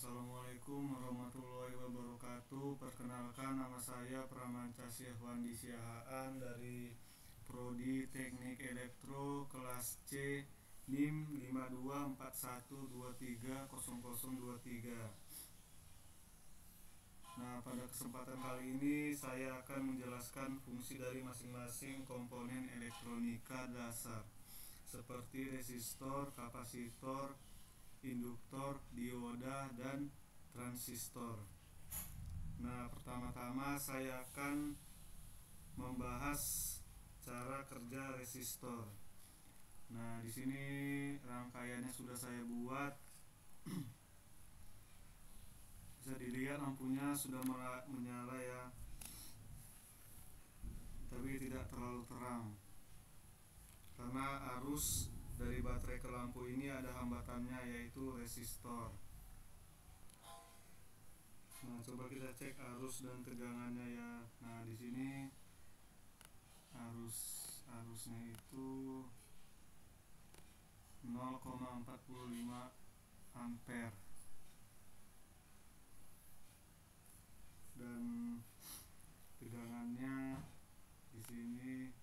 Assalamualaikum warahmatullahi wabarakatuh. Perkenalkan, nama saya Pramanca Syahwandi Siahaan dari Prodi Teknik Elektro kelas C, NIM 5241230023. Nah, pada kesempatan kali ini saya akan menjelaskan fungsi dari masing-masing komponen elektronika dasar seperti resistor, kapasitor, induktor, dioda, dan transistor. Nah, pertama-tama saya akan membahas cara kerja resistor. Nah, di sini rangkaiannya sudah saya buat. Bisa dilihat lampunya sudah menyala ya, tapi tidak terlalu terang karena arus dari baterai ke lampu ini ada hambatannya, yaitu resistor. Nah, coba kita cek arus dan tegangannya ya. Nah, di sini arusnya itu 0,45 ampere dan tegangannya di sini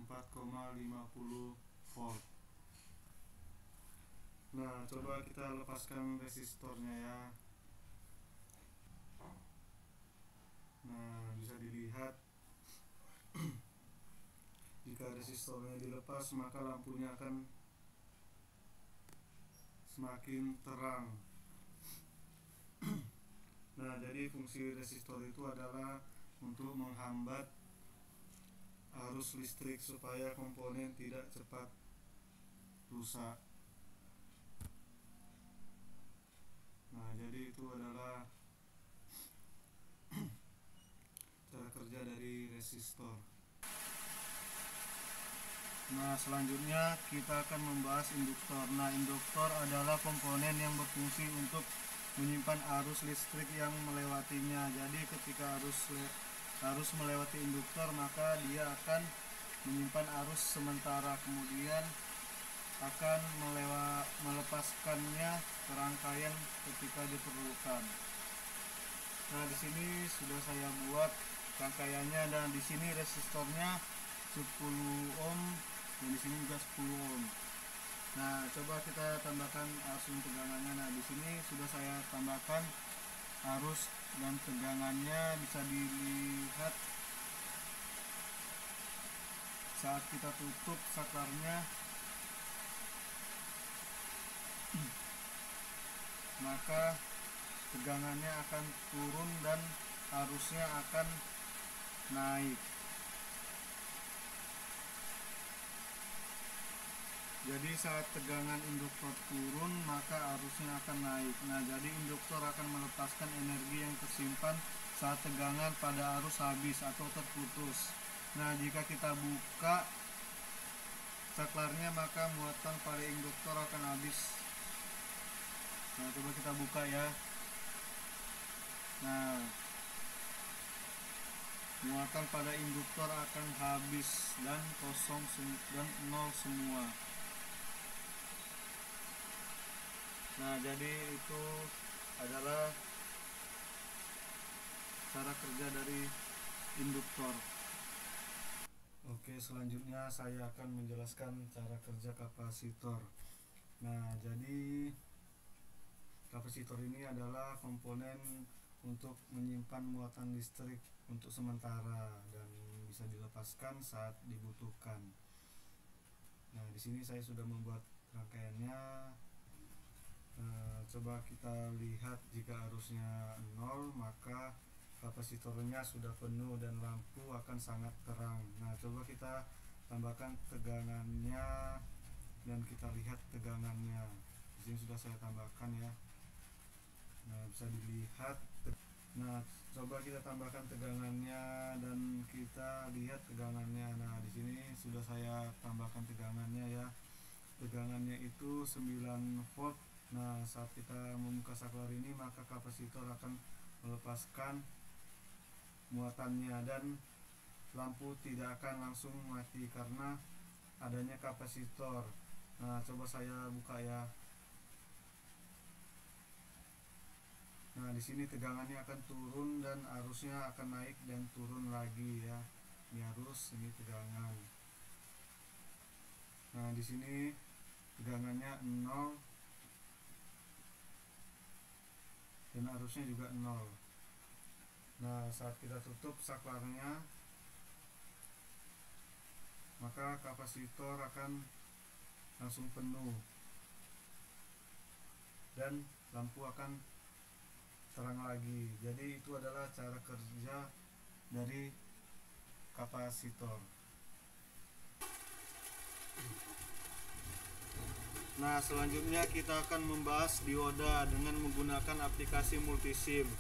4,50 volt. Nah, coba kita lepaskan resistornya ya. Nah, bisa dilihat jika resistornya dilepas maka lampunya akan semakin terang. Nah, jadi fungsi resistor itu adalah untuk menghambat arus listrik supaya komponen tidak cepat rusak. Nah, jadi itu adalah cara kerja dari resistor. Nah, selanjutnya kita akan membahas induktor. Nah, induktor adalah komponen yang berfungsi untuk menyimpan arus listrik yang melewatinya. Jadi ketika arus melewati induktor, maka dia akan menyimpan arus sementara, kemudian akan melepaskannya ke rangkaian ketika diperlukan. Nah, di sini sudah saya buat rangkaiannya, dan di sini resistornya 10 ohm dan di sini juga 10 ohm. Nah, coba kita tambahkan arus dan tegangannya. Nah, di sini sudah saya tambahkan arus dan tegangannya. Bisa dilihat saat kita tutup saklarnya, maka tegangannya akan turun dan arusnya akan naik. Jadi saat tegangan induktor turun maka arusnya akan naik. Nah, jadi induktor akan melepaskan energi yang tersimpan saat tegangan pada arus habis atau terputus. Nah, jika kita buka saklarnya maka muatan pada induktor akan habis. Nah, coba kita buka ya. Nah, muatan pada induktor akan habis dan kosong dan nol semua. Nah, jadi itu adalah cara kerja dari induktor. Oke, selanjutnya saya akan menjelaskan cara kerja kapasitor. Nah, jadi kapasitor ini adalah komponen untuk menyimpan muatan listrik untuk sementara dan bisa dilepaskan saat dibutuhkan. Nah, di sini saya sudah membuat rangkaiannya. Coba kita lihat, jika arusnya 0 maka kapasitornya sudah penuh dan lampu akan sangat terang. Nah, coba kita tambahkan tegangannya dan kita lihat tegangannya. Di sini sudah saya tambahkan ya. Nah, bisa dilihat. Nah, coba kita tambahkan tegangannya dan kita lihat tegangannya. Nah, di sini sudah saya tambahkan tegangannya ya. Tegangannya itu 9 volt. Nah, saat kita membuka saklar ini maka kapasitor akan melepaskan muatannya dan lampu tidak akan langsung mati karena adanya kapasitor. Nah, coba saya buka ya. Nah, di sini tegangannya akan turun dan arusnya akan naik dan turun lagi ya. Ini arus, ini tegangan. Nah, di sini tegangannya 0 dan arusnya juga 0. Nah, saat kita tutup saklarnya, maka kapasitor akan langsung penuh dan lampu akan terang lagi. Jadi itu adalah cara kerja dari kapasitor. Nah, selanjutnya kita akan membahas dioda dengan menggunakan aplikasi multisim.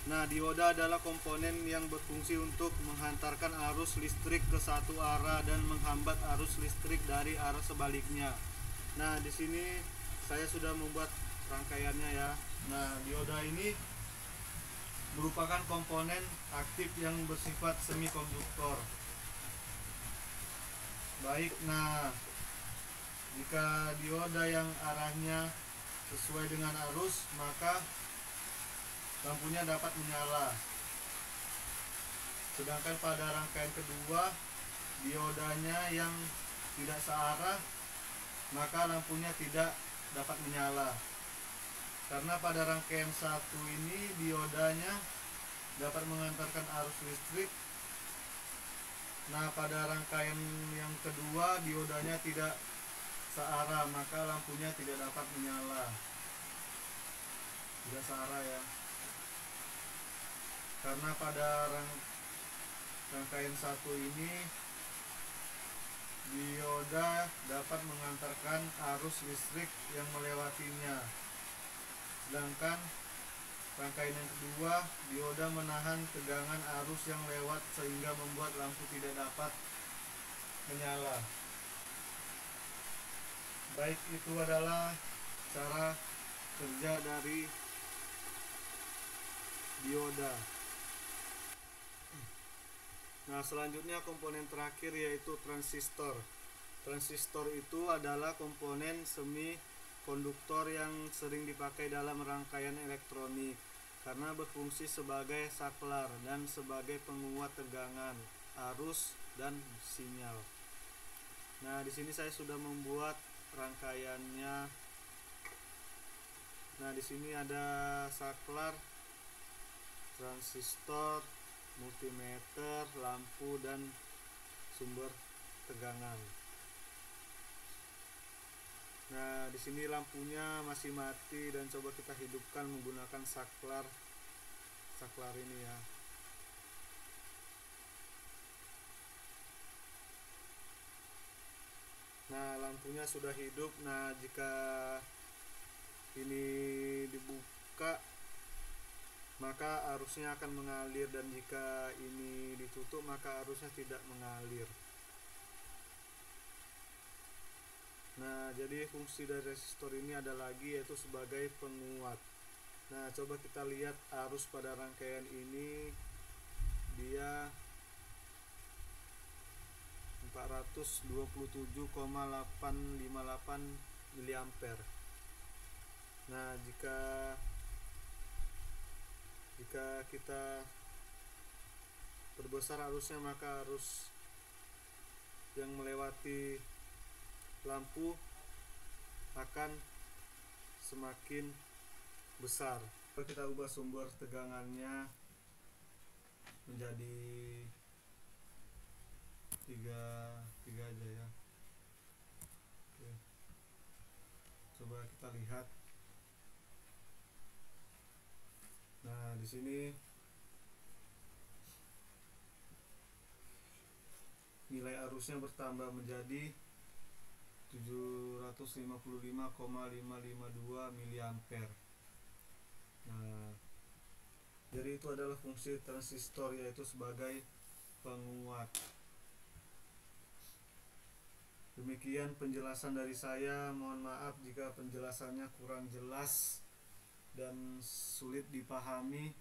Nah, dioda adalah komponen yang berfungsi untuk menghantarkan arus listrik ke satu arah dan menghambat arus listrik dari arah sebaliknya. Nah, di sini saya sudah membuat rangkaiannya ya. Nah, dioda ini merupakan komponen aktif yang bersifat semikonduktor. Baik, nah jika dioda yang arahnya sesuai dengan arus, maka lampunya dapat menyala. Sedangkan pada rangkaian kedua, diodanya yang tidak searah, maka lampunya tidak dapat menyala. Karena pada rangkaian satu ini diodanya dapat mengantarkan arus listrik. Nah, pada rangkaian yang kedua diodanya tidak searah, maka lampunya tidak dapat menyala. Tidak searah ya. Karena pada rangkaian satu ini dioda dapat mengantarkan arus listrik yang melewatinya. Sedangkan rangkaian yang kedua, dioda menahan tegangan arus yang lewat sehingga membuat lampu tidak dapat menyala. Baik, itu adalah cara kerja dari dioda. Nah, selanjutnya komponen terakhir yaitu transistor. Transistor itu adalah komponen semikonduktor yang sering dipakai dalam rangkaian elektronik karena berfungsi sebagai saklar dan sebagai penguat tegangan, arus, dan sinyal. Nah, di sini saya sudah membuat rangkaiannya. Nah, di sini ada saklar, transistor, multimeter, lampu, dan sumber tegangan. Nah, di sini lampunya masih mati dan coba kita hidupkan menggunakan saklar ini ya. Nah, lampunya sudah hidup. Nah, jika ini dibuka, maka arusnya akan mengalir, dan jika ini ditutup, maka arusnya tidak mengalir. Nah, jadi fungsi dari resistor ini ada lagi, yaitu sebagai penguat. Nah, coba kita lihat arus pada rangkaian ini, dia 427,858 mA. Nah, jika kita perbesar arusnya, maka arus yang melewati lampu akan semakin besar. Kita ubah sumber tegangannya menjadi 3 aja ya. Oke. Coba kita lihat. Nah, di sini nilai arusnya bertambah menjadi 755,552 mA. Nah, jadi itu adalah fungsi transistor, yaitu sebagai penguat. Demikian penjelasan dari saya. Mohon maaf jika penjelasannya kurang jelas dan sulit dipahami.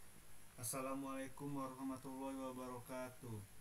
Assalamualaikum warahmatullahi wabarakatuh.